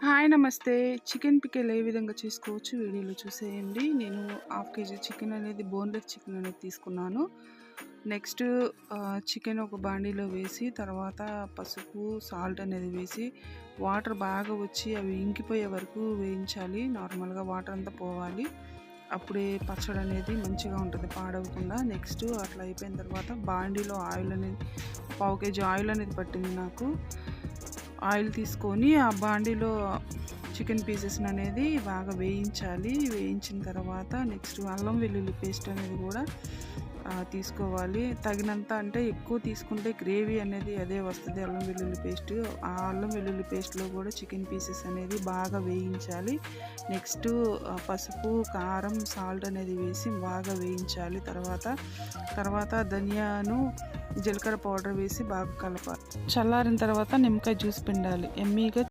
Hi నమస్తే. Chicken pickle ఏ విధంగా చేసుకోవచ్చు వీడియోలో చూసేయండి. నేను హాఫ్ కేజీ చికెన్ అనేది బోన్‌లెస్ చికెన్ అనేది తీసుకున్నాను. నెక్స్ట్ చికెన్ ఒక బాండీలో వేసి తర్వాత పసుపు, సాల్ట్ అనేది వేసి వాటర్ బాగా వచ్చి అవి ఇంకిపోయే వరకు వేయించాలి. నార్మల్‌గా వాటర్ అంతా పోవాలి. అప్పుడే పచ్చడి అనేది మంచిగా ఉంటుంది పాడవకుండా. నెక్స్ట్ అట్లా అయిపోయిన తర్వాత బాండీలో ఆయిల్ అనేది పావు కేజీ ఆయిల్ అనేది పట్టింది నాకు. ఆయిల్ తీసుకొని ఆ బాండీలో చికెన్ పీసెస్ని అనేది బాగా వేయించాలి. వేయించిన తర్వాత నెక్స్ట్ అల్లం వెల్లుల్లి పేస్ట్ అనేది కూడా తీసుకోవాలి. తగినంత, అంటే ఎక్కువ తీసుకుంటే గ్రేవీ అనేది అదే వస్తుంది అల్లం వెల్లుల్లి పేస్ట్. ఆ అల్లం వెల్లుల్లి పేస్ట్లో కూడా చికెన్ పీసెస్ అనేది బాగా వేయించాలి. నెక్స్ట్ పసుపు, కారం, సాల్ట్ అనేది వేసి బాగా వేయించాలి. తర్వాత ధనియాను, జీలకర్ర పౌడర్ వేసి బాగా కలపాలి. చల్లారిన తర్వాత నిమ్మకాయ జ్యూస్ పిండాలి. ఎమ్మీగా